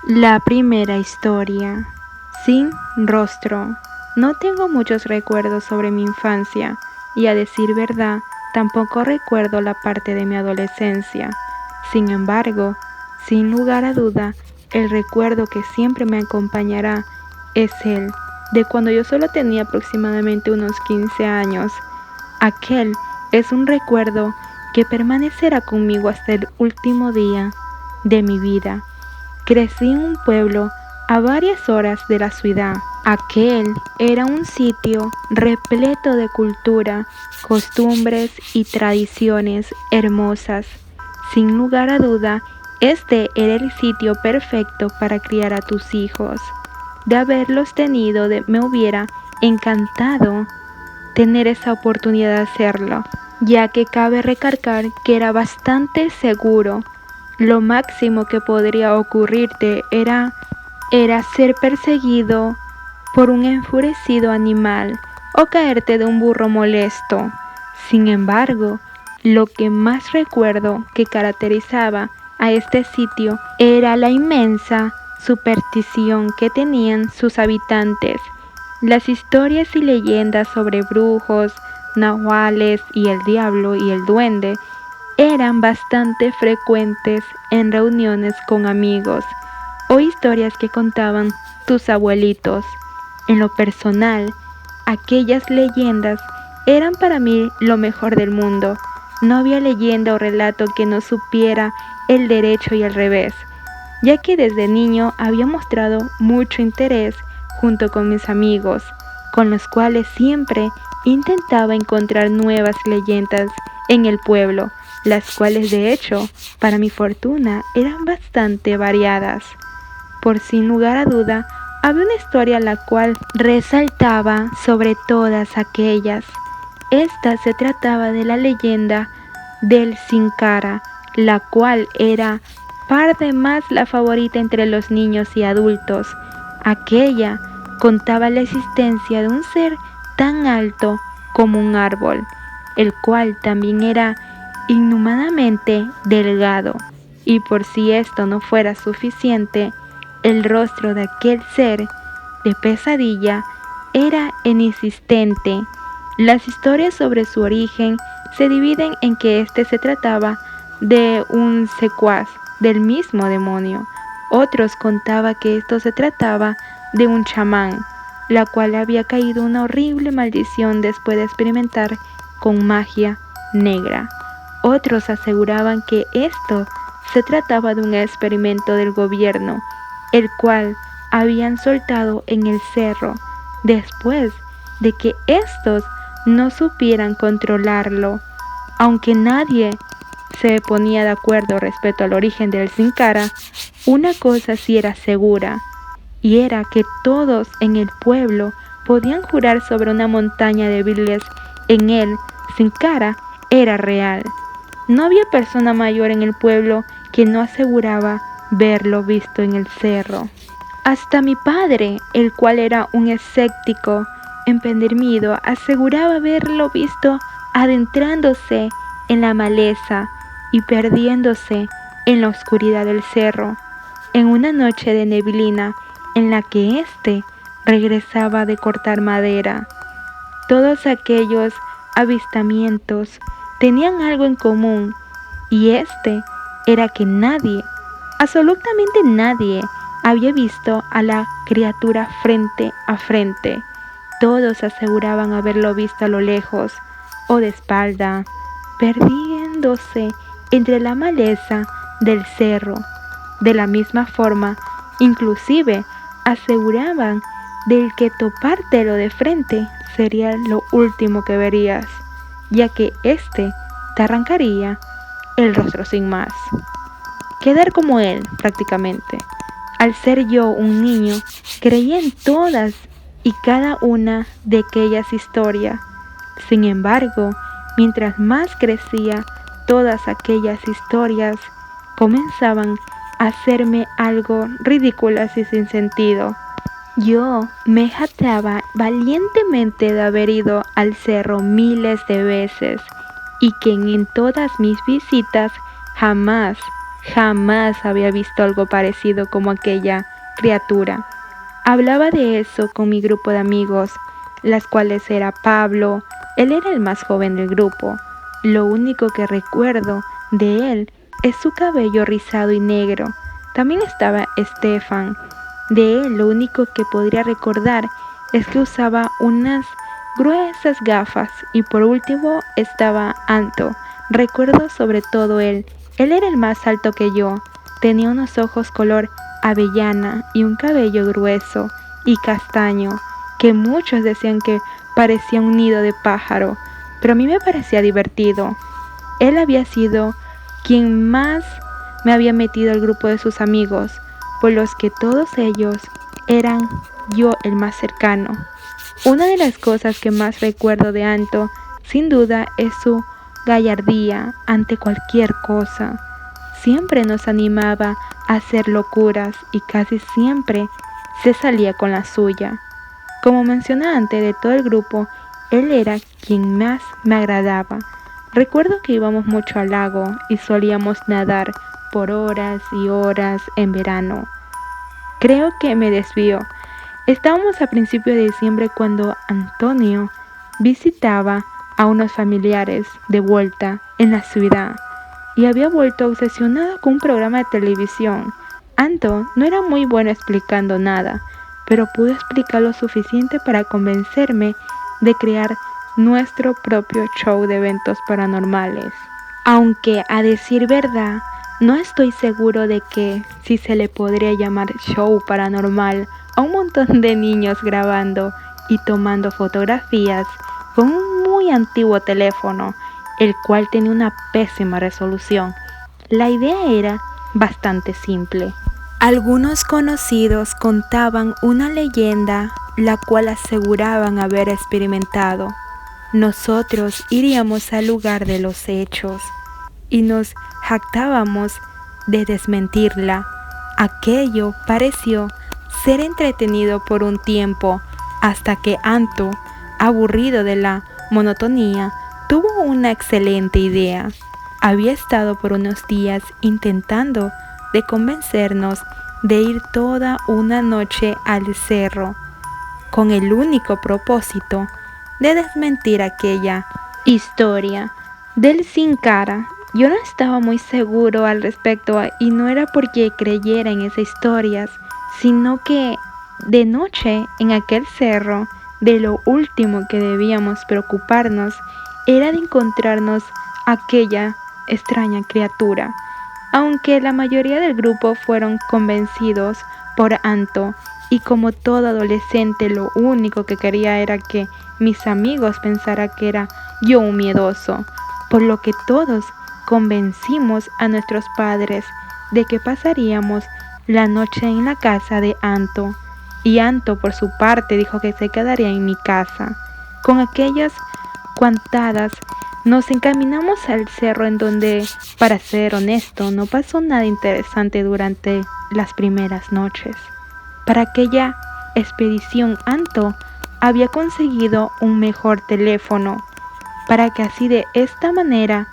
La primera historia. Sin rostro. No tengo muchos recuerdos sobre mi infancia y, a decir verdad, tampoco recuerdo la parte de mi adolescencia. Sin embargo, sin lugar a duda, el recuerdo que siempre me acompañará es el de cuando yo solo tenía aproximadamente unos 15 años. Aquel es un recuerdo que permanecerá conmigo hasta el último día de mi vida. Crecí en un pueblo a varias horas de la ciudad. Aquel era un sitio repleto de cultura, costumbres y tradiciones hermosas. Sin lugar a duda, este era el sitio perfecto para criar a tus hijos. De haberlos tenido, me hubiera encantado tener esa oportunidad de hacerlo, ya que cabe recalcar que era bastante seguro. Lo máximo que podría ocurrirte era ser perseguido por un enfurecido animal o caerte de un burro molesto. Sin embargo, lo que más recuerdo que caracterizaba a este sitio era la inmensa superstición que tenían sus habitantes. Las historias y leyendas sobre brujos, nahuales y el diablo y el duende eran bastante frecuentes en reuniones con amigos o historias que contaban tus abuelitos. En lo personal, aquellas leyendas eran para mí lo mejor del mundo. No había leyenda o relato que no supiera el derecho y el revés, ya que desde niño había mostrado mucho interés junto con mis amigos, con los cuales siempre intentaba encontrar nuevas leyendas en el pueblo, las cuales de hecho, para mi fortuna, eran bastante variadas. Por sin lugar a duda, había una historia la cual resaltaba sobre todas aquellas. Esta se trataba de la leyenda del Sin Cara, la cual era par de más la favorita entre los niños y adultos. Aquella contaba la existencia de un ser tan alto como un árbol, el cual también era inhumanamente delgado, y por si esto no fuera suficiente, el rostro de aquel ser de pesadilla era inexistente. Las historias sobre su origen se dividen en que este se trataba de un secuaz del mismo demonio. Otros contaba que esto se trataba de un chamán, la cual había caído una horrible maldición después de experimentar con magia negra. Otros aseguraban que esto se trataba de un experimento del gobierno, el cual habían soltado en el cerro después de que estos no supieran controlarlo. Aunque nadie se ponía de acuerdo respecto al origen del Sin Cara, una cosa sí era segura, y era que todos en el pueblo podían jurar sobre una montaña de Biblias en él. Sin Cara era real. No había persona mayor en el pueblo que no aseguraba verlo visto en el cerro. Hasta mi padre, el cual era un escéptico empedernido, aseguraba haberlo visto adentrándose en la maleza y perdiéndose en la oscuridad del cerro, en una noche de neblina en la que éste regresaba de cortar madera. Todos aquellos avistamientos tenían algo en común, y este era que nadie, absolutamente nadie, había visto a la criatura frente a frente. Todos aseguraban haberlo visto a lo lejos o de espalda, perdiéndose entre la maleza del cerro. De la misma forma, inclusive aseguraban del que topártelo de frente sería lo último que verías, ya que éste te arrancaría el rostro sin más. Quedar como él, prácticamente. Al ser yo un niño, creía en todas y cada una de aquellas historias. Sin embargo, mientras más crecía, todas aquellas historias comenzaban a hacerme algo ridículas y sin sentido. Yo me jactaba valientemente de haber ido al cerro miles de veces y que en todas mis visitas Jamás había visto algo parecido como aquella criatura. Hablaba de eso con mi grupo de amigos, las cuales era Pablo. Él era el más joven del grupo. Lo único que recuerdo de él es su cabello rizado y negro. También estaba Estefan. De él lo único que podría recordar es que usaba unas gruesas gafas. Y por último estaba Anto. Recuerdo sobre todo él. Él era el más alto que yo. Tenía unos ojos color avellana y un cabello grueso y castaño que muchos decían que parecía un nido de pájaro, pero a mí me parecía divertido. Él había sido quien más me había metido al grupo de sus amigos, por los que todos ellos eran yo el más cercano. Una de las cosas que más recuerdo de Anto, sin duda, es su gallardía ante cualquier cosa. Siempre nos animaba a hacer locuras y casi siempre se salía con la suya. Como mencioné antes, de todo el grupo, él era quien más me agradaba. Recuerdo que íbamos mucho al lago y solíamos nadar por horas y horas en verano. Creo que me desvío. Estábamos a principios de diciembre cuando Antonio visitaba a unos familiares de vuelta en la ciudad y había vuelto obsesionado con un programa de televisión. Anto no era muy bueno explicando nada, pero pudo explicar lo suficiente para convencerme de crear nuestro propio show de eventos paranormales. Aunque, a decir verdad, no estoy seguro de que si se le podría llamar show paranormal a un montón de niños grabando y tomando fotografías con un muy antiguo teléfono, el cual tenía una pésima resolución. La idea era bastante simple. Algunos conocidos contaban una leyenda, la cual aseguraban haber experimentado. Nosotros iríamos al lugar de los hechos y nos jactábamos de desmentirla. Aquello pareció ser entretenido por un tiempo, hasta que Anto, aburrido de la monotonía, tuvo una excelente idea. Había estado por unos días intentando de convencernos de ir toda una noche al cerro, con el único propósito de desmentir aquella historia del sin cara. Yo no estaba muy seguro al respecto y no era porque creyera en esas historias, sino que de noche en aquel cerro, de lo último que debíamos preocuparnos era de encontrarnos aquella extraña criatura. Aunque la mayoría del grupo fueron convencidos por Anto, y como todo adolescente lo único que quería era que mis amigos pensaran que era yo un miedoso, por lo que todos convencimos a nuestros padres de que pasaríamos la noche en la casa de Anto, y Anto por su parte dijo que se quedaría en mi casa. Con aquellas cuantadas nos encaminamos al cerro, en donde, para ser honesto, no pasó nada interesante durante las primeras noches. Para aquella expedición, Anto había conseguido un mejor teléfono, para que así de esta manera,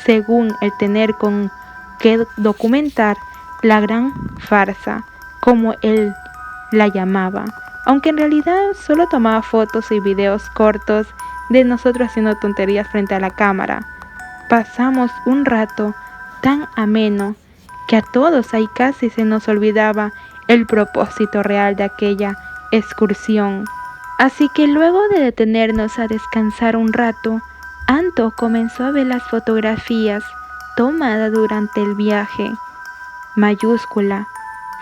según el tener con que documentar la gran farsa, como él la llamaba, aunque en realidad solo tomaba fotos y videos cortos de nosotros haciendo tonterías frente a la cámara. Pasamos un rato tan ameno que a todos ahí casi se nos olvidaba el propósito real de aquella excursión. Así que luego de detenernos a descansar un rato, Anto comenzó a ver las fotografías tomadas durante el viaje. Mayúscula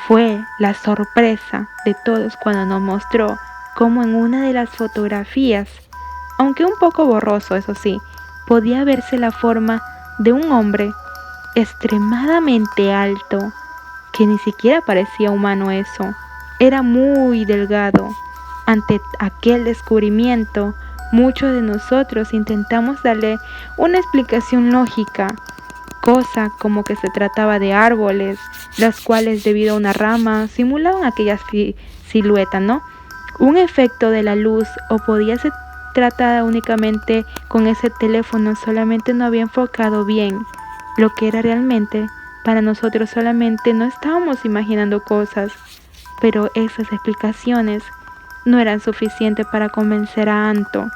fue la sorpresa de todos cuando nos mostró cómo en una de las fotografías, aunque un poco borroso eso sí, podía verse la forma de un hombre extremadamente alto, que ni siquiera parecía humano eso, era muy delgado. Ante aquel descubrimiento, muchos de nosotros intentamos darle una explicación lógica, cosa como que se trataba de árboles, los cuales debido a una rama simulaban aquellas siluetas, ¿no? Un efecto de la luz, o podía ser tratada únicamente con ese teléfono, solamente no había enfocado bien lo que era realmente para nosotros solamente no estábamos imaginando cosas, pero esas explicaciones no eran suficientes para convencer a Anto,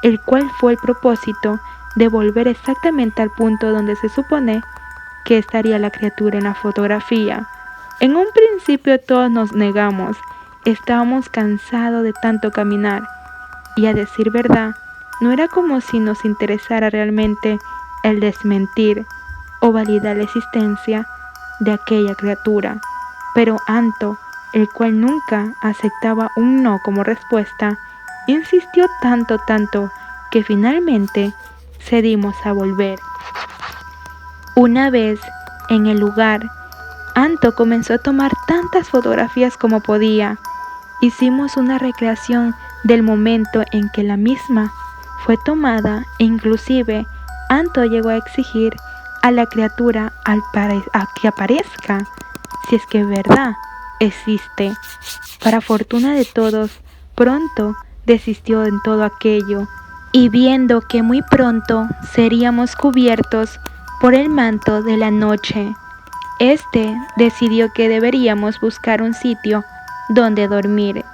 el cual fue el propósito de volver exactamente al punto donde se supone que estaría la criatura en la fotografía. En un principio todos nos negamos, estábamos cansados de tanto caminar, y a decir verdad, no era como si nos interesara realmente el desmentir o validar la existencia de aquella criatura. Pero Anto, el cual nunca aceptaba un no como respuesta, insistió tanto que finalmente cedimos a volver. Una vez en el lugar, Anto comenzó a tomar tantas fotografías como podía. Hicimos una recreación del momento en que la misma fue tomada e inclusive Anto llegó a exigir a la criatura a que aparezca, si es que es verdad existe. Para fortuna de todos, pronto desistió en todo aquello, y viendo que muy pronto seríamos cubiertos por el manto de la noche, decidió que deberíamos buscar un sitio donde dormir.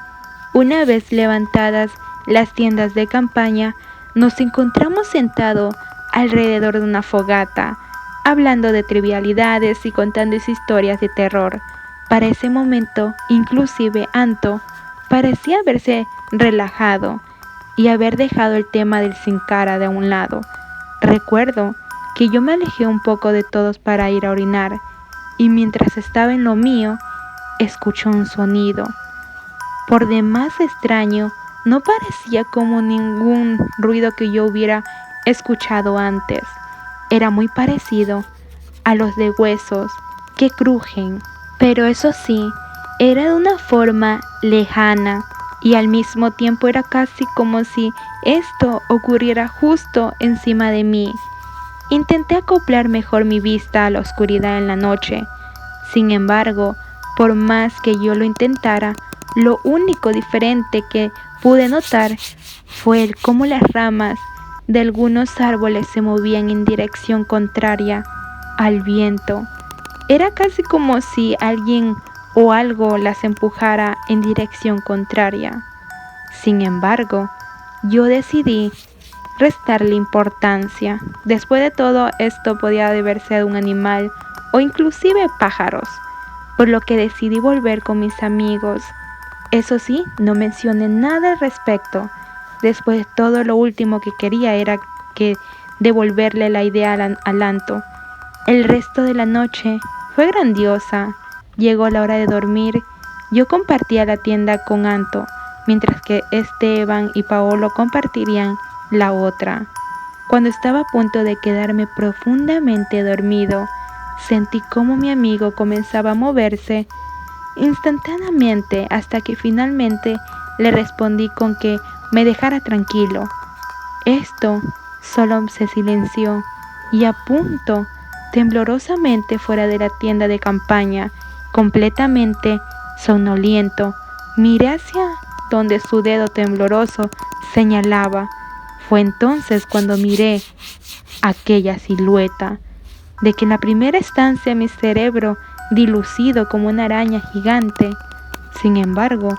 Una vez levantadas las tiendas de campaña, nos encontramos sentados alrededor de una fogata, hablando de trivialidades y contando historias de terror. Para ese momento, inclusive Anto parecía haberse relajado y haber dejado el tema del sin cara de un lado. Recuerdo que yo me alejé un poco de todos para ir a orinar, y mientras estaba en lo mío, escuchó un sonido. Por demás extraño, no parecía como ningún ruido que yo hubiera escuchado antes. Era muy parecido a los de huesos que crujen, pero eso sí, era de una forma lejana y al mismo tiempo era casi como si esto ocurriera justo encima de mí. Intenté acoplar mejor mi vista a la oscuridad en la noche. Sin embargo, por más que yo lo intentara, lo único diferente que pude notar fue el cómo las ramas de algunos árboles se movían en dirección contraria al viento. Era casi como si alguien o algo las empujara en dirección contraria. Sin embargo, yo decidí restarle importancia. Después de todo, esto podía deberse a un animal o inclusive pájaros, por lo que decidí volver con mis amigos. Eso sí, no mencioné nada al respecto. Después de todo, lo último que quería era que devolverle la idea al Anto. El resto de la noche fue grandiosa. Llegó la hora de dormir. Yo compartía la tienda con Anto, mientras que Esteban y Paolo compartirían la otra. Cuando estaba a punto de quedarme profundamente dormido, sentí como mi amigo comenzaba a moverse instantáneamente hasta que finalmente le respondí con que me dejara tranquilo. Esto solo se silenció y a punto, temblorosamente fuera de la tienda de campaña, completamente somnoliento, miré hacia donde su dedo tembloroso señalaba. Fue entonces cuando miré aquella silueta, de que en la primera instancia mi cerebro dilucido como una araña gigante. Sin embargo,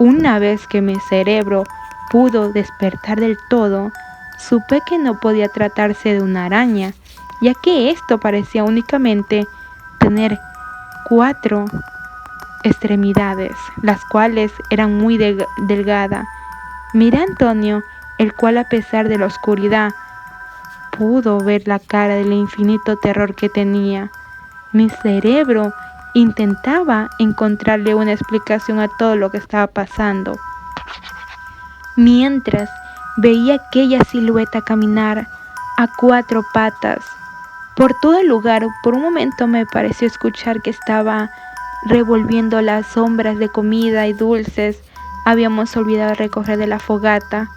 una vez que mi cerebro pudo despertar del todo, supe que no podía tratarse de una araña, ya que esto parecía únicamente tener 4 extremidades, las cuales eran muy delgadas. Miré a Antonio, el cual a pesar de la oscuridad pudo ver la cara del infinito terror que tenía. Mi cerebro intentaba encontrarle una explicación a todo lo que estaba pasando, mientras veía aquella silueta caminar a 4 patas por todo el lugar. Por un momento me pareció escuchar que estaba revolviendo las sombras de comida y dulces. Habíamos olvidado recoger de la fogata.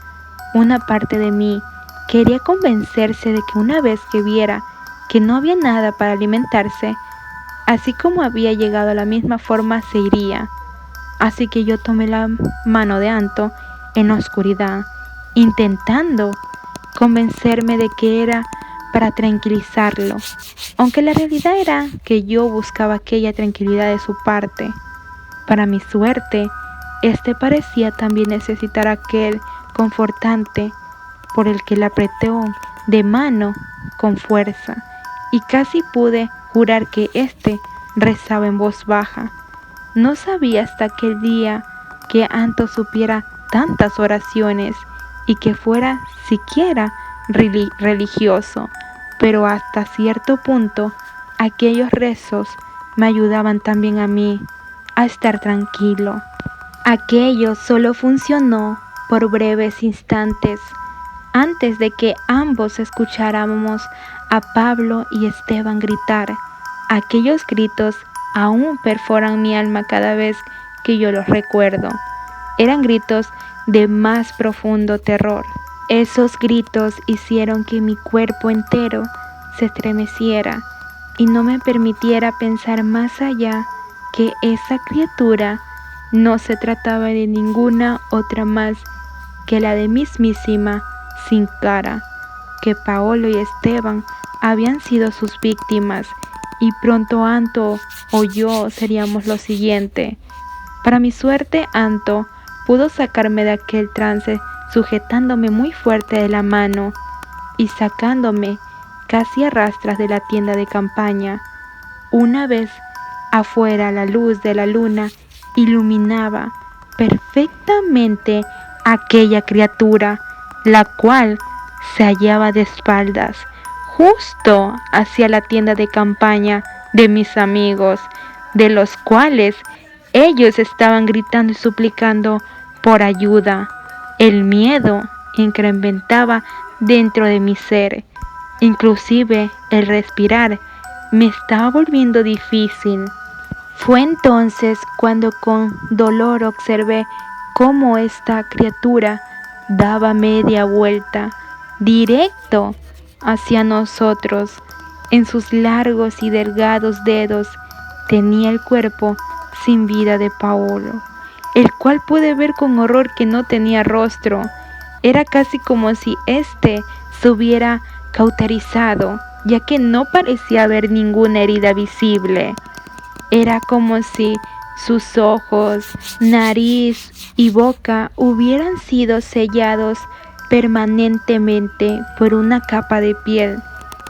Una parte de mí quería convencerse de que una vez que viera que no había nada para alimentarse, así como había llegado a la misma forma se iría. Así que yo tomé la mano de Anto en la oscuridad, intentando convencerme de que era para tranquilizarlo, aunque la realidad era que yo buscaba aquella tranquilidad de su parte. Para mi suerte, este parecía también necesitar aquel confortante por el que le apretó de mano con fuerza, y casi pude jurar que éste rezaba en voz baja. No sabía hasta aquel día que Anto supiera tantas oraciones y que fuera siquiera religioso, pero hasta cierto punto aquellos rezos me ayudaban también a mí a estar tranquilo. Aquello solo funcionó por breves instantes antes de que ambos escucháramos a Pablo y Esteban gritar. Aquellos gritos aún perforan mi alma cada vez que yo los recuerdo. Eran gritos de más profundo terror. Esos gritos hicieron que mi cuerpo entero se estremeciera y no me permitiera pensar más allá que esa criatura no se trataba de ninguna otra más que la de mismísima Sin Cara, que Paolo y Esteban habían sido sus víctimas y pronto Anto o yo seríamos lo siguiente. Para mi suerte, Anto pudo sacarme de aquel trance sujetándome muy fuerte de la mano y sacándome casi a rastras de la tienda de campaña. Una vez afuera, la luz de la luna iluminaba perfectamente aquella criatura, la cual se hallaba de espaldas, justo hacia la tienda de campaña de mis amigos, de los cuales ellos estaban gritando y suplicando por ayuda. El miedo incrementaba dentro de mi ser, inclusive el respirar me estaba volviendo difícil. Fue entonces cuando con dolor observé cómo esta criatura daba media vuelta, directo hacia nosotros. En sus largos y delgados dedos tenía el cuerpo sin vida de Paolo, el cual pude ver con horror que no tenía rostro. Era casi como si éste se hubiera cauterizado, ya que no parecía haber ninguna herida visible. Era como si sus ojos, nariz y boca hubieran sido sellados permanentemente por una capa de piel.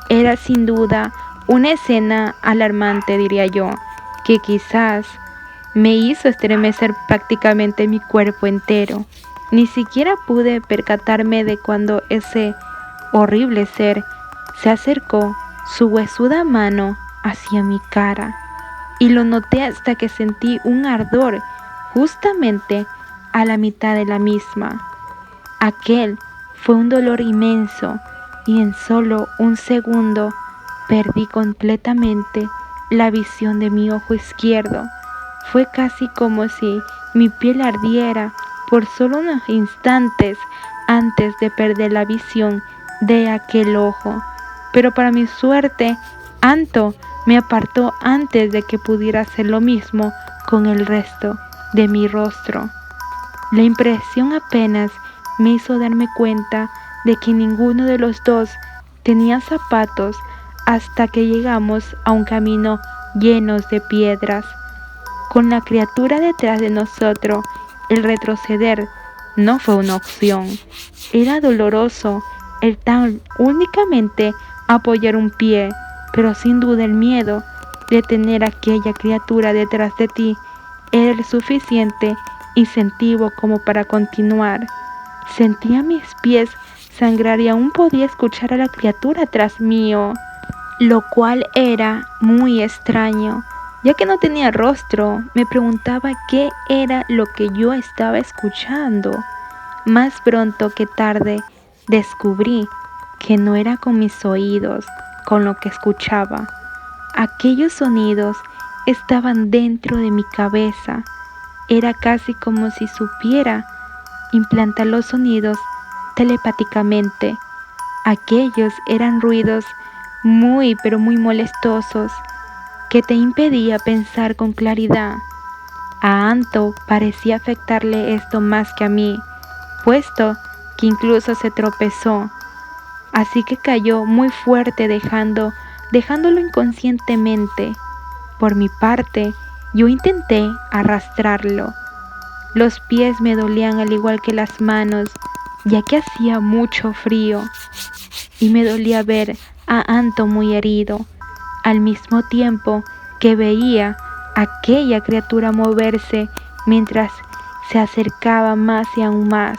Era sin duda una escena alarmante, diría yo, que quizás me hizo estremecer prácticamente mi cuerpo entero. Ni siquiera pude percatarme de cuando ese horrible ser se acercó su huesuda mano hacia mi cara, y lo noté hasta que sentí un ardor justamente a la mitad de la misma. Aquel fue un dolor inmenso y en solo un segundo perdí completamente la visión de mi ojo izquierdo. Fue casi como si mi piel ardiera por solo unos instantes antes de perder la visión de aquel ojo. Pero para mi suerte, Anto me apartó antes de que pudiera hacer lo mismo con el resto de mi rostro. La impresión apenas me hizo darme cuenta de que ninguno de los dos tenía zapatos hasta que llegamos a un camino lleno de piedras. Con la criatura detrás de nosotros, el retroceder no fue una opción. Era doloroso el tan únicamente apoyar un pie, pero sin duda el miedo de tener a aquella criatura detrás de ti era el suficiente incentivo como para continuar. Sentía mis pies sangrar y aún podía escuchar a la criatura tras mío, lo cual era muy extraño, ya que no tenía rostro. Me preguntaba qué era lo que yo estaba escuchando. Más pronto que tarde descubrí que no era con mis oídos con lo que escuchaba. Aquellos sonidos estaban dentro de mi cabeza. Era casi como si supiera implantar los sonidos telepáticamente. Aquellos eran ruidos muy pero muy molestosos que te impedía pensar con claridad. A Anto parecía afectarle esto más que a mí, puesto que incluso se tropezó. así que cayó muy fuerte dejándolo inconscientemente. Por mi parte, yo intenté arrastrarlo. Los pies me dolían al igual que las manos, ya que hacía mucho frío, y me dolía ver a Anto muy herido, al mismo tiempo que veía a aquella criatura moverse mientras se acercaba más y aún más.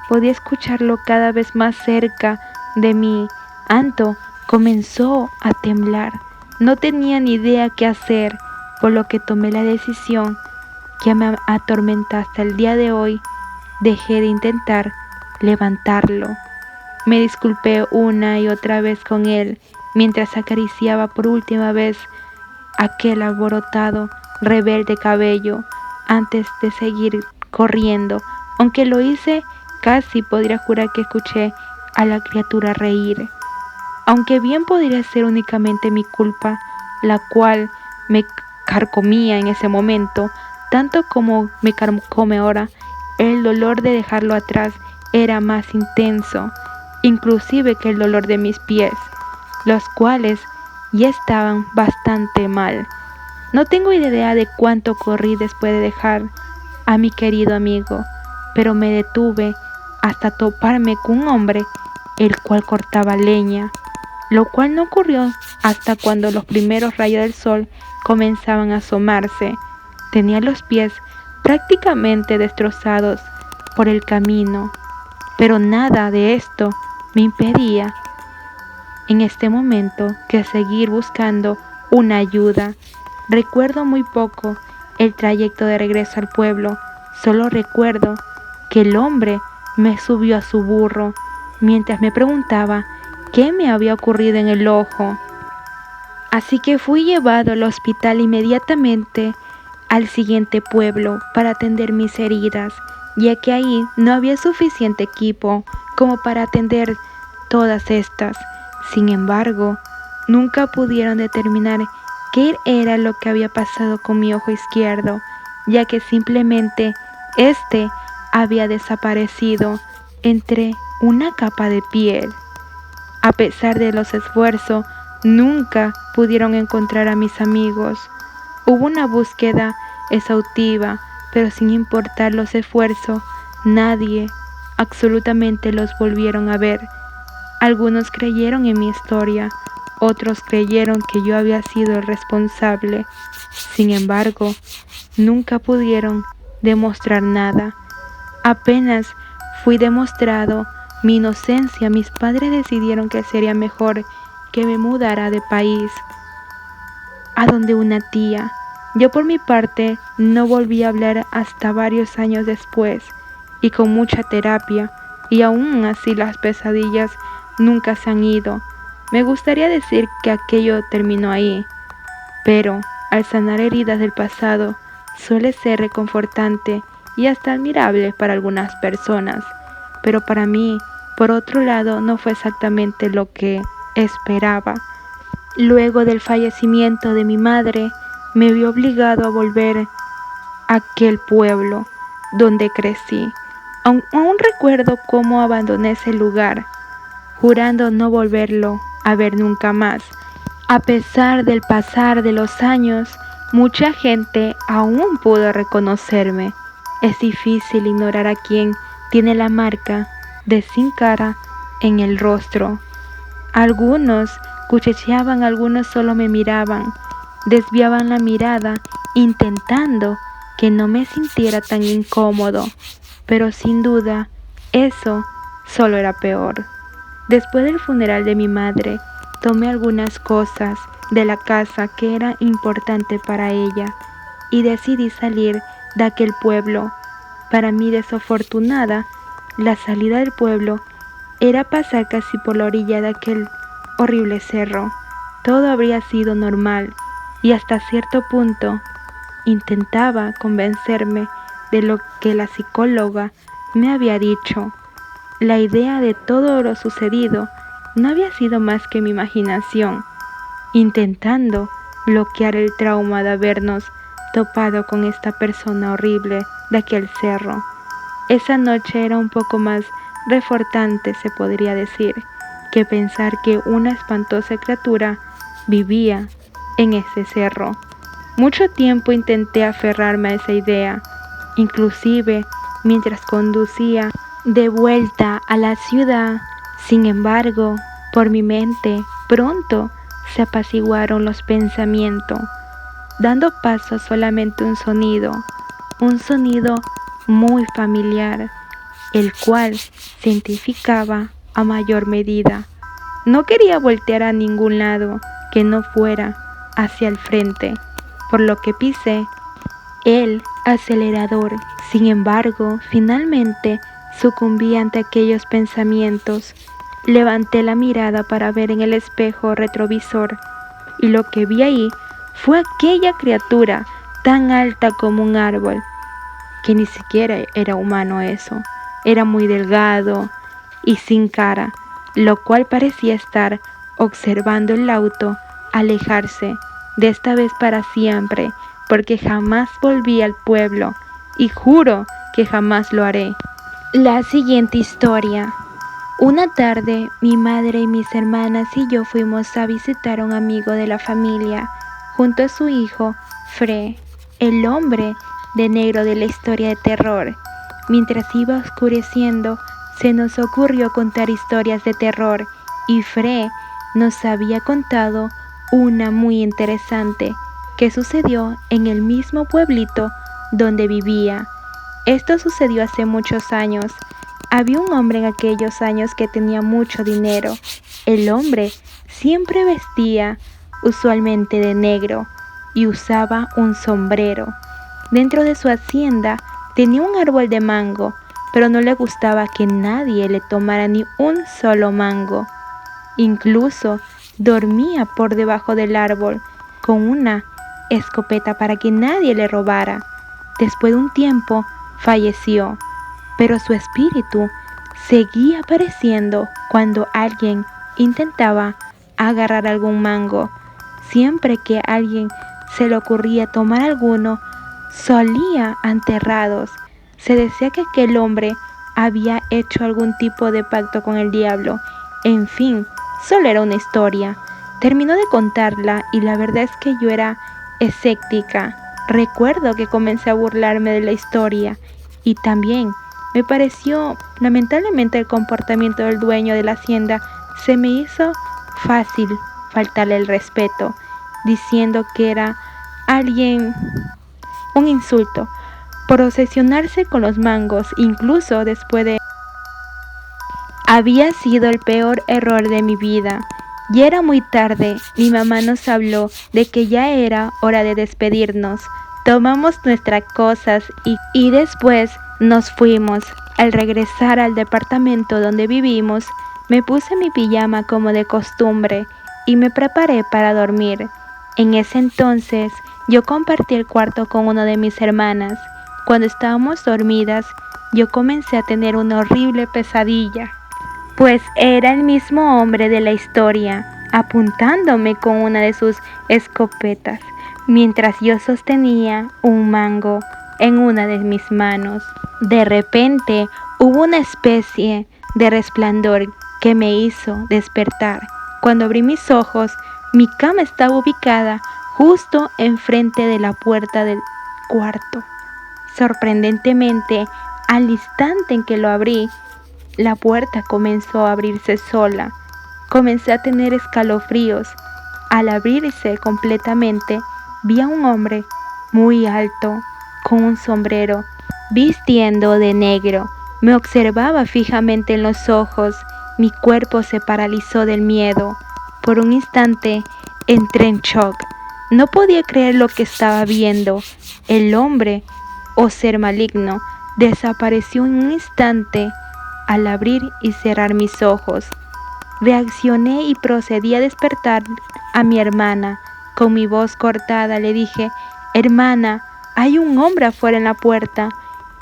Podía escucharlo cada vez más cerca de mí. Anto comenzó a temblar. No tenía ni idea qué hacer, por lo que tomé la decisión que me atormenta hasta el día de hoy. Dejé de intentar levantarlo. Me disculpé una y otra vez con él mientras acariciaba por última vez aquel alborotado, rebelde cabello antes de seguir corriendo. Aunque lo hice, casi podría jurar que escuché a la criatura reír. Aunque bien podría ser únicamente mi culpa, la cual me carcomía en ese momento, tanto como me carcome ahora, el dolor de dejarlo atrás era más intenso, inclusive que el dolor de mis pies, los cuales ya estaban bastante mal. No tengo idea de cuánto corrí después de dejar a mi querido amigo, pero me detuve hasta toparme con un hombre el cual cortaba leña, lo cual no ocurrió hasta cuando los primeros rayos del sol comenzaban a asomarse. Tenía los pies prácticamente destrozados por el camino, pero nada de esto me impedía en este momento que seguir buscando una ayuda. Recuerdo muy poco el trayecto de regreso al pueblo, solo recuerdo que el hombre me subió a su burro mientras me preguntaba qué me había ocurrido en el ojo. Así que fui llevado al hospital inmediatamente al siguiente pueblo para atender mis heridas, ya que ahí no había suficiente equipo como para atender todas estas. Sin embargo, nunca pudieron determinar qué era lo que había pasado con mi ojo izquierdo, ya que simplemente este había desaparecido entre una capa de piel. A pesar de los esfuerzos, nunca pudieron encontrar a mis amigos. Hubo una búsqueda exhaustiva, pero sin importar los esfuerzos, nadie, absolutamente los volvieron a ver. Algunos creyeron en mi historia, otros creyeron que yo había sido el responsable. Sin embargo, nunca pudieron demostrar nada. Apenas fui demostrado mi inocencia, mis padres decidieron que sería mejor que me mudara de país a donde una tía. Yo por mi parte no volví a hablar hasta varios años después y con mucha terapia, y aún así las pesadillas nunca se han ido. Me gustaría decir que aquello terminó ahí, pero al sanar heridas del pasado suele ser reconfortante y hasta admirable para algunas personas, pero para mí, por otro lado, no fue exactamente lo que esperaba. Luego del fallecimiento de mi madre, me vi obligado a volver a aquel pueblo donde crecí. Aún recuerdo cómo abandoné ese lugar, jurando no volverlo a ver nunca más. A pesar del pasar de los años, mucha gente aún pudo reconocerme. Es difícil ignorar a quien tiene la marca de Sin Cara en el rostro. Algunos cuchicheaban, algunos solo me miraban, desviaban la mirada intentando que no me sintiera tan incómodo, pero sin duda eso solo era peor. Después del funeral de mi madre, tomé algunas cosas de la casa que eran importantes para ella y decidí salir de aquel pueblo. Para mi desafortunada, la salida del pueblo era pasar casi por la orilla de aquel horrible cerro. Todo habría sido normal y hasta cierto punto intentaba convencerme de lo que la psicóloga me había dicho. La idea de todo lo sucedido no había sido más que mi imaginación, intentando bloquear el trauma de habernos topado con esta persona horrible de aquel cerro. Esa noche era un poco más reconfortante, se podría decir, que pensar que una espantosa criatura vivía en ese cerro. Mucho tiempo intenté aferrarme a esa idea, inclusive mientras conducía de vuelta a la ciudad. Sin embargo, por mi mente pronto se apaciguaron los pensamientos, dando paso a solamente un sonido muy familiar, el cual se identificaba a mayor medida. No quería voltear a ningún lado que no fuera hacia el frente, por lo que pisé el acelerador. Sin embargo, finalmente sucumbí ante aquellos pensamientos. Levanté la mirada para ver en el espejo retrovisor, y lo que vi ahí fue aquella criatura tan alta como un árbol, que ni siquiera era humano eso. Era muy delgado y sin cara, lo cual parecía estar observando el auto alejarse, de esta vez para siempre, porque jamás volví al pueblo y juro que jamás lo haré. La siguiente historia. Una tarde, mi madre y mis hermanas y yo fuimos a visitar a un amigo de la familia, junto a su hijo, Fre, el hombre de negro de la historia de terror. Mientras iba oscureciendo, se nos ocurrió contar historias de terror, y Fre nos había contado una muy interesante que sucedió en el mismo pueblito donde vivía. Esto sucedió hace muchos años. Había un hombre en aquellos años que tenía mucho dinero. El hombre siempre vestía usualmente de negro y usaba un sombrero. Dentro de su hacienda tenía un árbol de mango, pero no le gustaba que nadie le tomara ni un solo mango. Incluso dormía por debajo del árbol con una escopeta para que nadie le robara. Después de un tiempo falleció, pero su espíritu seguía apareciendo cuando alguien intentaba agarrar algún mango. Siempre que a alguien se le ocurría tomar alguno, solía enterrados. Se decía que aquel hombre había hecho algún tipo de pacto con el diablo. En fin, solo era una historia. Terminó de contarla y la verdad es que yo era escéptica. Recuerdo que comencé a burlarme de la historia y también me pareció, lamentablemente, el comportamiento del dueño de la hacienda. Se me hizo fácil faltarle el respeto, diciendo que era alguien, un insulto, por obsesionarse con los mangos. Incluso después de... Había sido el peor error de mi vida. Ya era muy tarde, mi mamá nos habló de que ya era hora de despedirnos. Tomamos nuestras cosas y después nos fuimos. Al regresar al departamento donde vivimos, me puse mi pijama como de costumbre y me preparé para dormir. En ese entonces, yo compartí el cuarto con una de mis hermanas. Cuando estábamos dormidas, yo comencé a tener una horrible pesadilla, pues era el mismo hombre de la historia, apuntándome con una de sus escopetas, mientras yo sostenía un mango en una de mis manos. De repente hubo una especie de resplandor que me hizo despertar. Cuando abrí mis ojos, mi cama estaba ubicada justo enfrente de la puerta del cuarto. Sorprendentemente, al instante en que lo abrí, la puerta comenzó a abrirse sola. Comencé a tener escalofríos. Al abrirse completamente, vi a un hombre muy alto, con un sombrero, vistiendo de negro. Me observaba fijamente en los ojos. Mi cuerpo se paralizó del miedo. Por un instante, entré en shock. No podía creer lo que estaba viendo. El hombre, o ser maligno, desapareció en un instante. Al abrir y cerrar mis ojos, reaccioné y procedí a despertar a mi hermana. Con mi voz cortada le dije: «Hermana, hay un hombre afuera en la puerta».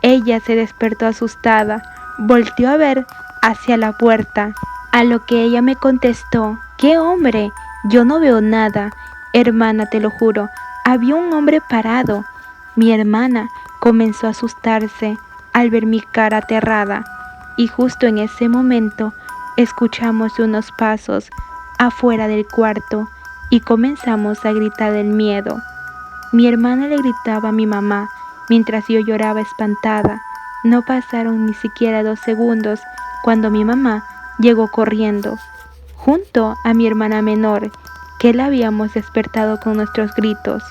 Ella se despertó asustada, volteó a ver hacia la puerta, a lo que ella me contestó: «¿Qué hombre? Yo no veo nada». «Hermana, te lo juro, había un hombre parado». Mi hermana comenzó a asustarse al ver mi cara aterrada. Y justo en ese momento Escuchamos unos pasos afuera del cuarto y comenzamos a gritar del miedo. Mi hermana le gritaba a mi mamá mientras yo lloraba espantada. No pasaron ni siquiera 2 segundos cuando mi mamá llegó corriendo, junto a mi hermana menor, que la habíamos despertado con nuestros gritos.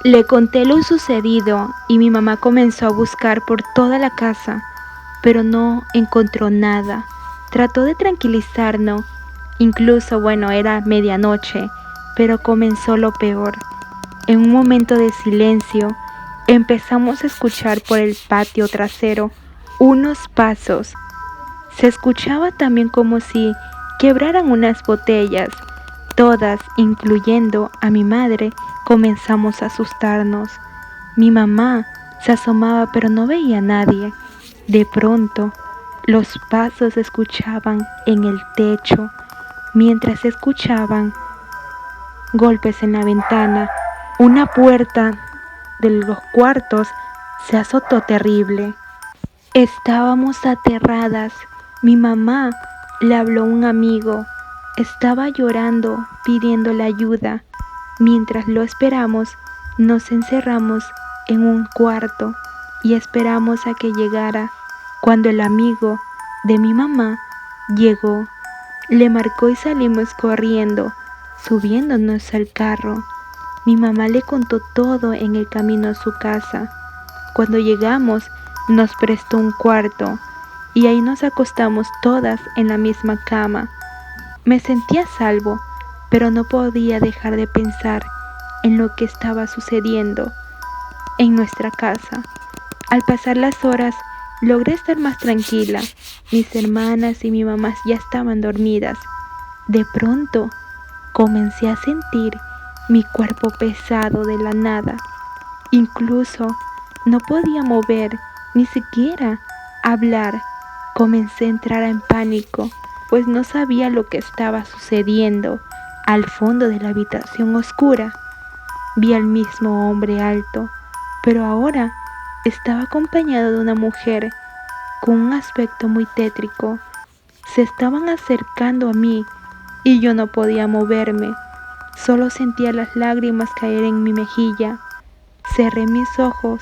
Le conté lo sucedido y mi mamá comenzó a buscar por toda la casa, pero no encontró nada. Trató de tranquilizarnos, incluso era medianoche, pero comenzó lo peor. En un momento de silencio, empezamos a escuchar por el patio trasero unos pasos. Se escuchaba también como si quebraran unas botellas. Todas, incluyendo a mi madre, comenzamos a asustarnos. Mi mamá se asomaba pero no veía a nadie. De pronto, los pasos se escuchaban en el techo, mientras se escuchaban golpes en la ventana. Una puerta de los cuartos se azotó terrible. Estábamos aterradas. Mi mamá le habló a un amigo. Estaba llorando, pidiéndole ayuda. Mientras lo esperamos, nos encerramos en un cuarto y esperamos a que llegara. Cuando el amigo de mi mamá llegó, le marcó y salimos corriendo, subiéndonos al carro. Mi mamá le contó todo en el camino a su casa. Cuando llegamos, nos prestó un cuarto y ahí nos acostamos todas en la misma cama. Me sentía a salvo, pero no podía dejar de pensar en lo que estaba sucediendo en nuestra casa. Al pasar las horas, logré estar más tranquila. Mis hermanas y mi mamá ya estaban dormidas. De pronto, comencé a sentir mi cuerpo pesado de la nada. Incluso no podía mover, ni siquiera hablar. Comencé a entrar en pánico, pues no sabía lo que estaba sucediendo. Al fondo de la habitación oscura, vi al mismo hombre alto, pero ahora estaba acompañado de una mujer con un aspecto muy tétrico. Se estaban acercando a mí y yo no podía moverme. Solo sentía las lágrimas caer en mi mejilla. Cerré mis ojos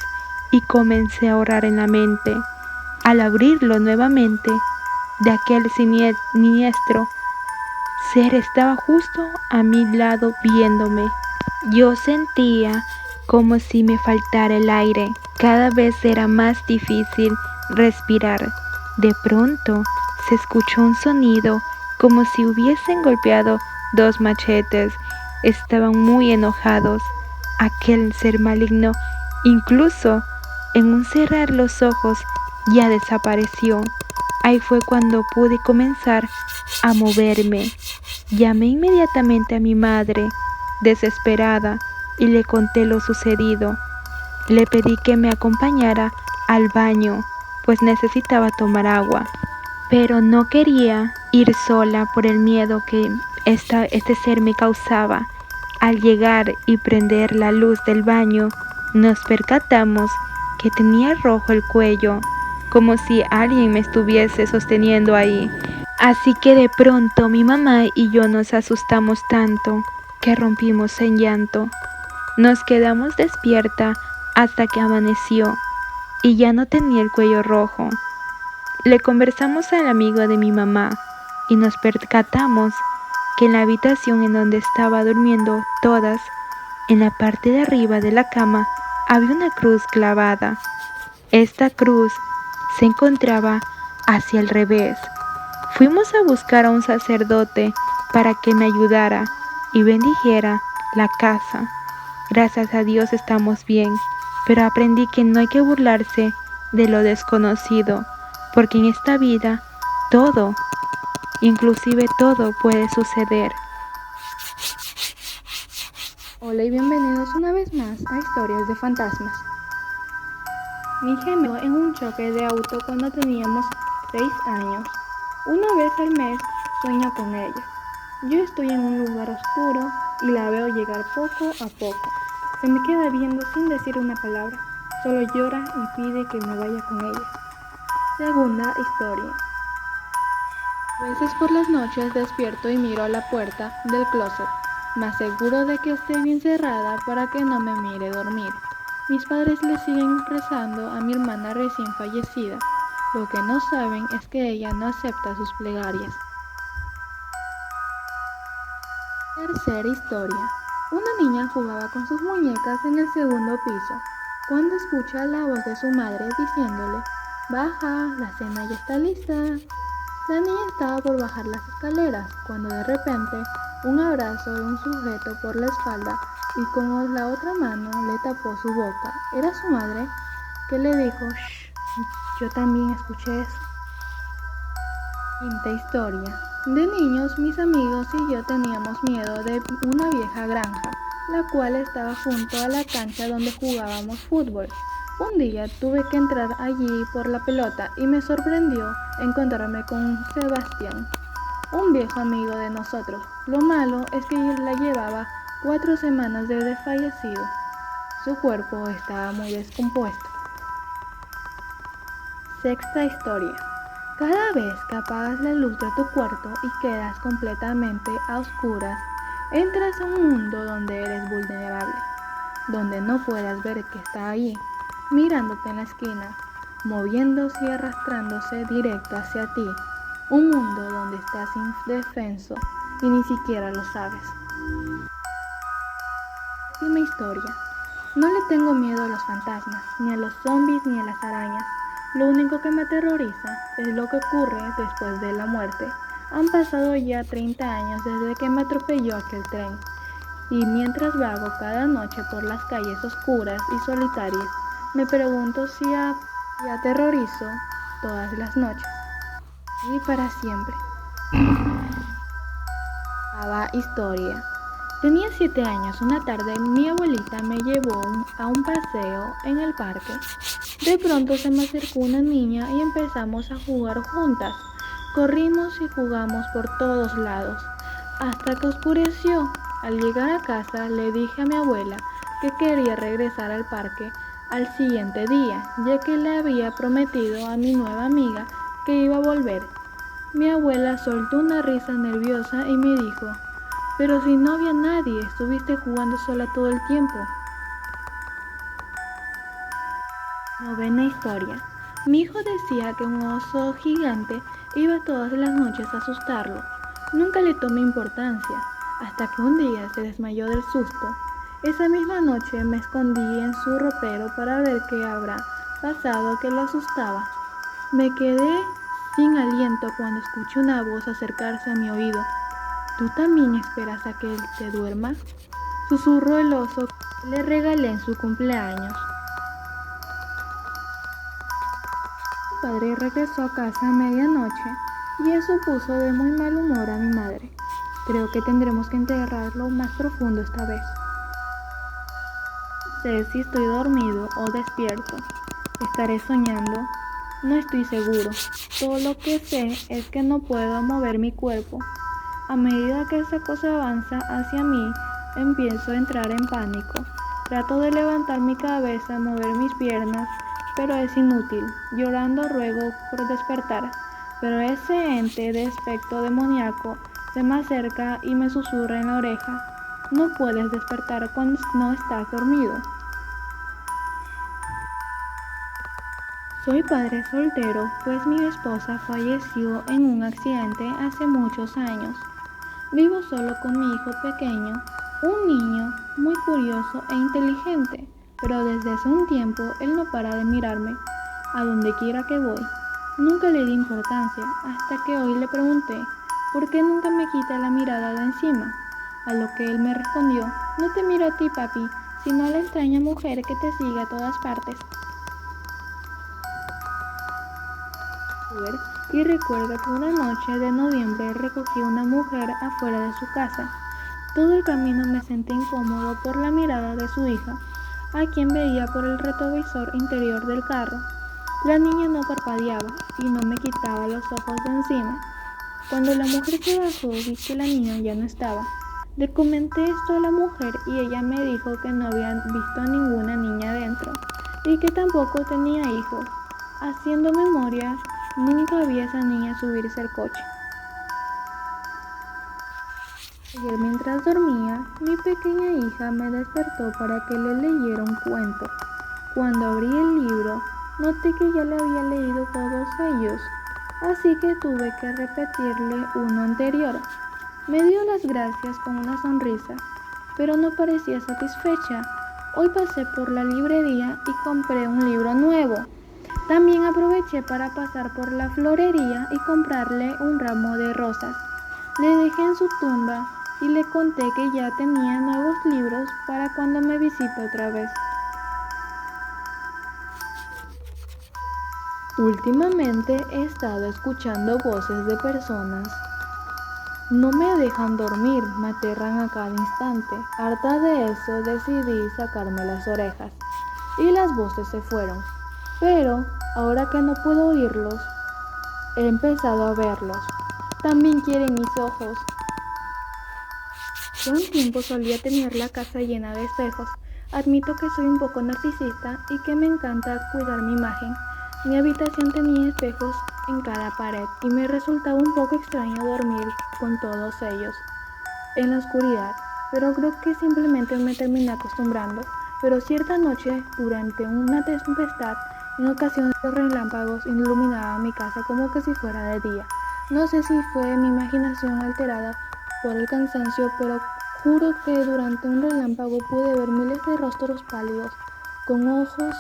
y comencé a orar en la mente. Al abrirlo nuevamente, de aquel siniestro ser estaba justo a mi lado viéndome. Yo sentía como si me faltara el aire. Cada vez era más difícil respirar. De pronto se escuchó un sonido como si hubiesen golpeado 2 machetes. Estaban muy enojados. Aquel ser maligno, incluso en un cerrar los ojos, ya desapareció. Ahí fue cuando pude comenzar a moverme. Llamé inmediatamente a mi madre, desesperada, y le conté lo sucedido. Le pedí que me acompañara al baño, pues necesitaba tomar agua. Pero no quería ir sola por el miedo que este ser me causaba. Al llegar y prender la luz del baño, nos percatamos que tenía rojo el cuello, como si alguien me estuviese sosteniendo ahí. Así que de pronto mi mamá y yo nos asustamos tanto que rompimos en llanto. Nos quedamos despierta hasta que amaneció y ya no tenía el cuello rojo. Le conversamos al amigo de mi mamá y nos percatamos que en la habitación en donde estaba durmiendo todas, en la parte de arriba de la cama, había una cruz clavada. Esta cruz se encontraba hacia el revés. Fuimos a buscar a un sacerdote para que me ayudara y bendijera la casa. Gracias a Dios estamos bien, pero aprendí que no hay que burlarse de lo desconocido, porque en esta vida todo, inclusive todo, puede suceder. Hola y bienvenidos una vez más a Historias de Fantasmas. Mi gemelo en un choque de auto cuando teníamos 6 años. Una vez al mes sueño con ella. Yo estoy en un lugar oscuro y la veo llegar poco a poco. Se me queda viendo sin decir una palabra. Solo llora y pide que me vaya con ella. Segunda historia. A veces por las noches despierto y miro a la puerta del closet, más seguro de que esté bien cerrada para que no me mire dormir. Mis padres le siguen rezando a mi hermana recién fallecida. Lo que no saben es que ella no acepta sus plegarias. Tercera historia. Una niña jugaba con sus muñecas en el segundo piso, cuando escucha la voz de su madre diciéndole, «Baja, la cena ya está lista». La niña estaba por bajar las escaleras, cuando de repente un abrazo de un sujeto por la espalda y con la otra mano le tapó su boca. Era su madre, que le dijo, «Shh, yo también escuché eso». Quinta historia. De niños, mis amigos y yo teníamos miedo de una vieja granja, la cual estaba junto a la cancha donde jugábamos fútbol. Un día tuve que entrar allí por la pelota y me sorprendió encontrarme con Sebastián, un viejo amigo de nosotros. Lo malo es que la llevaba 4 semanas desde fallecido. Su cuerpo estaba muy descompuesto. Sexta historia. Cada vez que apagas la luz de tu cuarto y quedas completamente a oscuras, entras a un mundo donde eres vulnerable, donde no puedes ver que está ahí, mirándote en la esquina, moviéndose y arrastrándose directo hacia ti. Un mundo donde estás indefenso y ni siquiera lo sabes. Última historia. No le tengo miedo a los fantasmas, ni a los zombies, ni a las arañas. Lo único que me aterroriza es lo que ocurre después de la muerte. Han pasado ya 30 años desde que me atropelló aquel tren. Y mientras vago cada noche por las calles oscuras y solitarias, me pregunto si aterrorizo todas las noches. Y para siempre. Octava historia. Tenía 7 años. Una tarde mi abuelita me llevó a un paseo en el parque. De pronto se me acercó una niña y empezamos a jugar juntas. Corrimos y jugamos por todos lados, hasta que oscureció. Al llegar a casa le dije a mi abuela que quería regresar al parque al siguiente día, ya que le había prometido a mi nueva amiga que iba a volver. Mi abuela soltó una risa nerviosa y me dijo, «Pero si no había nadie, estuviste jugando sola todo el tiempo». Novena historia. Mi hijo decía que un oso gigante iba todas las noches a asustarlo. Nunca le tomé importancia, hasta que un día se desmayó del susto. Esa misma noche me escondí en su ropero para ver qué habrá pasado que lo asustaba. Me quedé sin aliento cuando escuché una voz acercarse a mi oído. «¿Tú también esperas a que él te duerma?», susurró el oso que le regalé en su cumpleaños. Mi padre regresó a casa a medianoche y eso puso de muy mal humor a mi madre. Creo que tendremos que enterrarlo más profundo esta vez. No sé si estoy dormido o despierto. ¿Estaré soñando? No estoy seguro. Todo lo que sé es que no puedo mover mi cuerpo. A medida que esa cosa avanza hacia mí, empiezo a entrar en pánico. Trato de levantar mi cabeza, mover mis piernas, pero es inútil. Llorando ruego por despertar, pero ese ente de aspecto demoníaco se me acerca y me susurra en la oreja. «No puedes despertar cuando no estás dormido». Soy padre soltero, pues mi esposa falleció en un accidente hace muchos años. Vivo solo con mi hijo pequeño, un niño muy curioso e inteligente, pero desde hace un tiempo él no para de mirarme a donde quiera que voy. Nunca le di importancia, hasta que hoy le pregunté, ¿por qué nunca me quita la mirada de encima? A lo que él me respondió, «No te miro a ti, papi, sino a la extraña mujer que te sigue a todas partes». Y recuerdo que una noche de noviembre recogí una mujer afuera de su casa. Todo el camino me sentí incómodo por la mirada de su hija, a quien veía por el retrovisor interior del carro. La niña no parpadeaba y no me quitaba los ojos de encima. Cuando la mujer se bajó vi que la niña ya no estaba. Le comenté esto a la mujer y ella me dijo que no habían visto a ninguna niña dentro y que tampoco tenía hijos. Haciendo memoria, nunca vi a esa niña subirse al coche. Ayer mientras dormía, mi pequeña hija me despertó para que le leyera un cuento. Cuando abrí el libro, noté que ya le había leído todos ellos, así que tuve que repetirle uno anterior. Me dio las gracias con una sonrisa, pero no parecía satisfecha. Hoy pasé por la librería y compré un libro nuevo. También aproveché para pasar por la florería y comprarle un ramo de rosas. Le dejé en su tumba y le conté que ya tenía nuevos libros para cuando me visite otra vez. Últimamente he estado escuchando voces de personas. No me dejan dormir, me aterran a cada instante. Harta de eso, decidí sacarme las orejas. Y las voces se fueron. Pero, ahora que no puedo oírlos, he empezado a verlos. También quieren mis ojos. Yo un tiempo solía tener la casa llena de espejos. Admito que soy un poco narcisista y que me encanta cuidar mi imagen. Mi habitación tenía espejos en cada pared y me resultaba un poco extraño dormir con todos ellos en la oscuridad, pero creo que simplemente me terminé acostumbrando. Pero cierta noche, durante una tempestad, en ocasiones los relámpagos iluminaban mi casa como que si fuera de día. No sé si fue mi imaginación alterada por el cansancio, pero juro que durante un relámpago pude ver miles de rostros pálidos, con ojos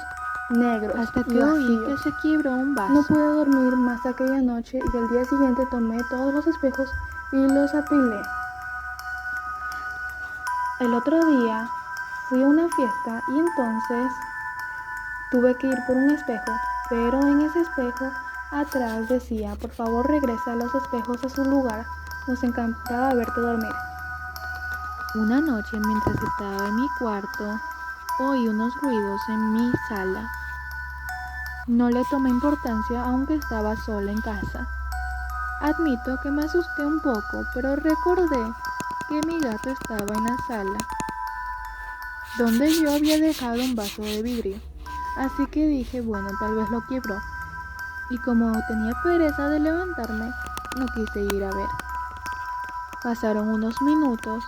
negros Hasta y que oí que vacíos. se quebró un vaso. No pude dormir más aquella noche y al día siguiente tomé todos los espejos y los apilé. El otro día fui a una fiesta y entonces tuve que ir por un espejo, pero en ese espejo atrás decía, por favor regresa los espejos a su lugar, nos encantaba verte dormir. Una noche, mientras estaba en mi cuarto, oí unos ruidos en mi sala. No le tomé importancia aunque estaba sola en casa. Admito que me asusté un poco, pero recordé que mi gato estaba en la sala, donde yo había dejado un vaso de vidrio. Así que dije, bueno, tal vez lo quebró. Y como tenía pereza de levantarme, no quise ir a ver. Pasaron unos minutos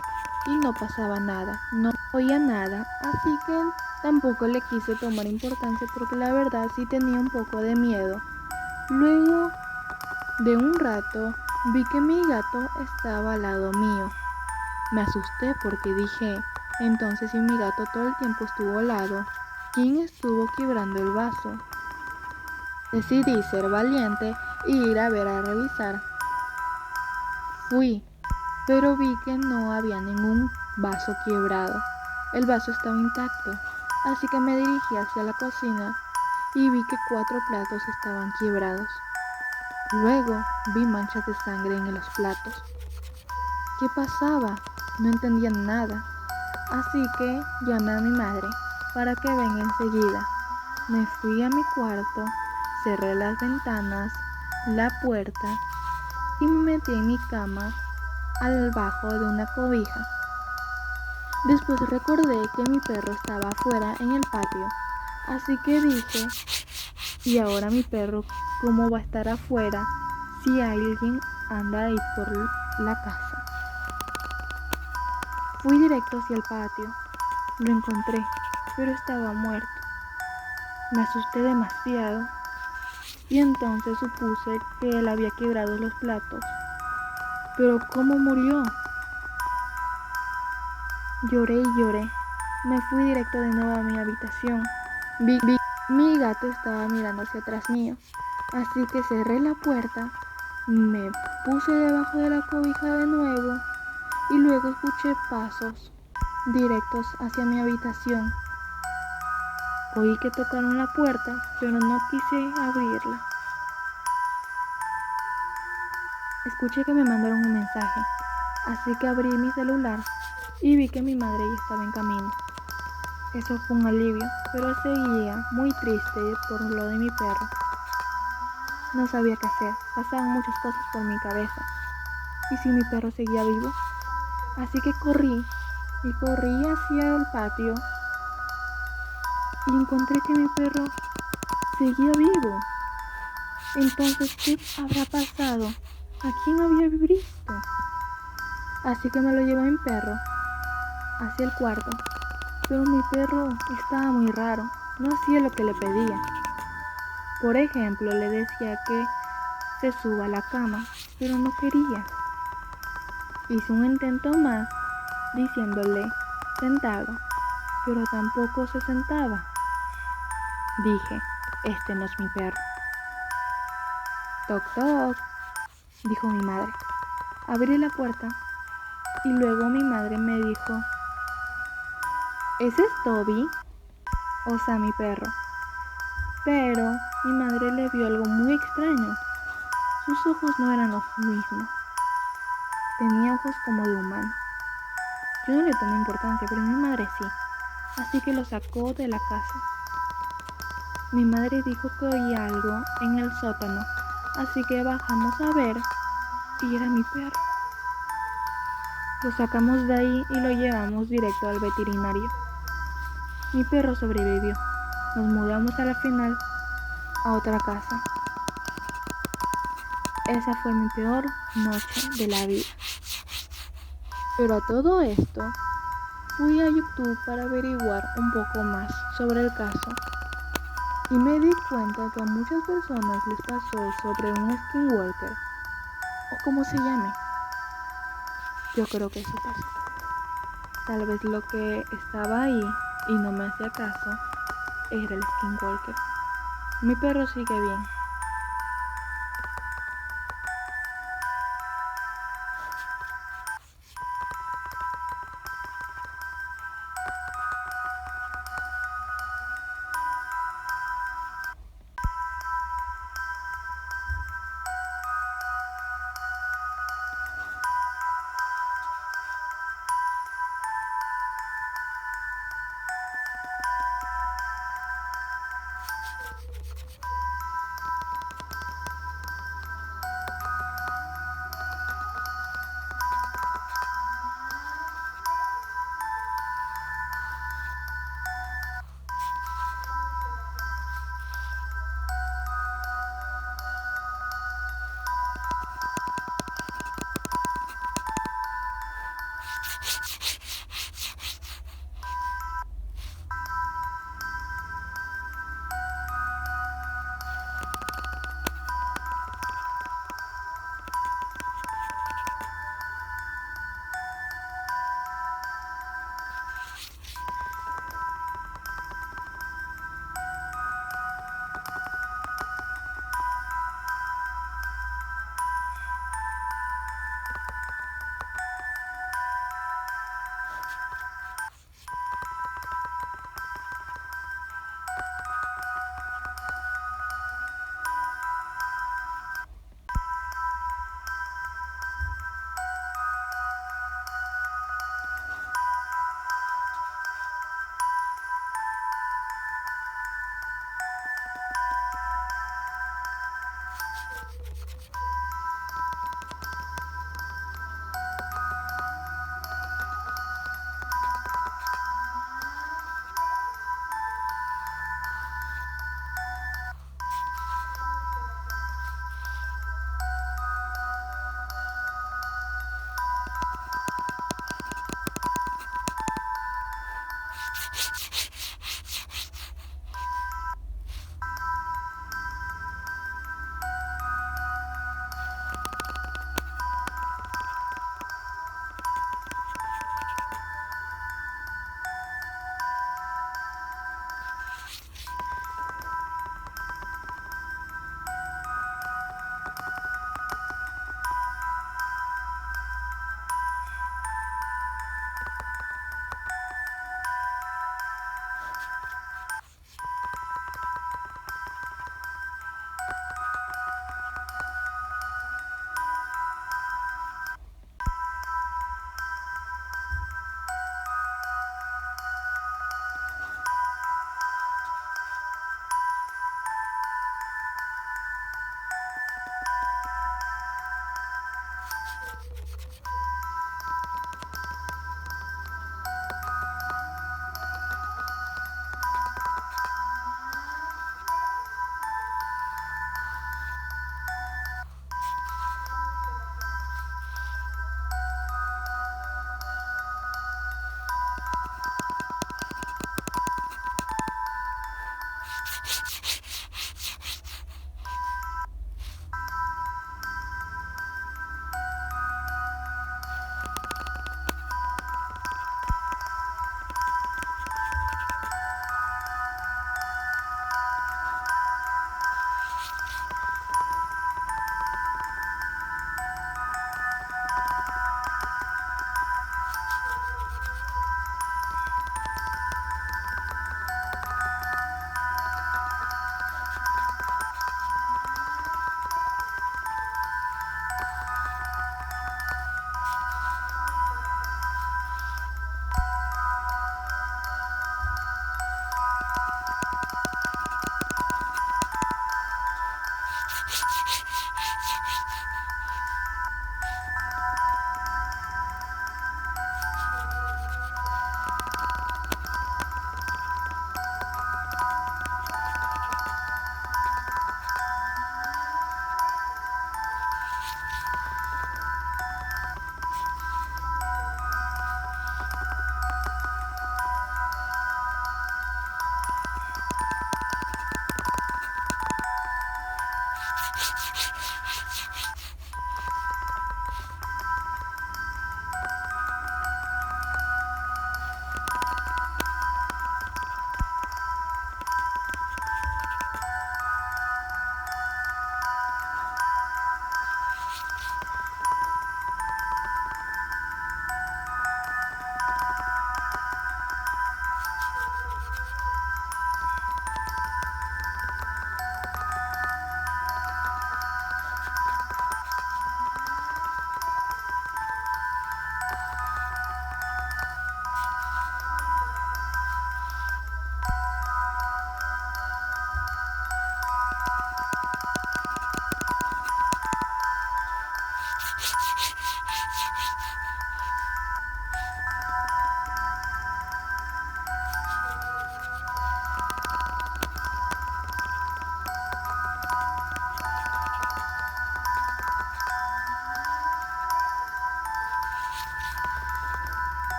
y no pasaba nada, no oía nada, así que tampoco le quise tomar importancia porque la verdad sí tenía un poco de miedo. Luego de un rato vi que mi gato estaba al lado mío. Me asusté porque dije, entonces si mi gato todo el tiempo estuvo al lado, ¿quién estuvo quebrando el vaso? Decidí ser valiente e ir a ver a revisar. Fui, pero vi que no había ningún vaso quebrado. El vaso estaba intacto, así que me dirigí hacia la cocina y vi que 4 platos estaban quebrados. Luego vi manchas de sangre en los platos. ¿Qué pasaba? No entendía nada, así que llamé a mi madre para que venga enseguida. Me fui a mi cuarto, cerré las ventanas, la puerta y me metí en mi cama al bajo de una cobija. Después recordé que mi perro estaba afuera en el patio, así que dije, ¿y ahora mi perro cómo va a estar afuera si alguien anda ahí por la casa? Fui directo hacia el patio, lo encontré, pero estaba muerto. Me asusté demasiado y entonces supuse que él había quebrado los platos. ¿Pero cómo murió? Lloré y lloré. Me fui directo de nuevo a mi habitación. Vi mi gato estaba mirando hacia atrás mío, así que cerré la puerta, me puse debajo de la cobija de nuevo y luego escuché pasos directos hacia mi habitación. Oí que tocaron la puerta, pero no quise abrirla. Escuché que me mandaron un mensaje, así que abrí mi celular y vi que mi madre ya estaba en camino. Eso fue un alivio, pero seguía muy triste por lo de mi perro. No sabía qué hacer, pasaban muchas cosas por mi cabeza. ¿Y si mi perro seguía vivo? Así que corrí hacia el patio y encontré que mi perro seguía vivo. Entonces, ¿qué habrá pasado? ¿A quién había visto? Así que me lo llevé a mi perro hacia el cuarto. Pero mi perro estaba muy raro, no hacía lo que le pedía. Por ejemplo, le decía que se suba a la cama, pero no quería. Hice un intento más diciéndole sentado, pero tampoco se sentaba. Dije, este no es mi perro. Toc toc, dijo mi madre. Abrí la puerta y luego mi madre me dijo, ¿ese es Toby? O sea, mi perro. Pero mi madre le vio algo muy extraño. Sus ojos no eran los mismos. Tenía ojos como de humano. Yo no le tomé importancia, pero mi madre sí. Así que lo sacó de la casa. Mi madre dijo que oía algo en el sótano, así que bajamos a ver y era mi perro. Lo sacamos de ahí y lo llevamos directo al veterinario. Mi perro sobrevivió. Nos mudamos a la final a otra casa. Esa fue mi peor noche de la vida. Pero a todo esto, fui a YouTube para averiguar un poco más sobre el caso y me di cuenta que a muchas personas les pasó sobre un skinwalker o como se llame. Yo creo que eso pasó. Tal vez lo que estaba ahí y no me hacía caso era el skinwalker. Mi perro sigue bien,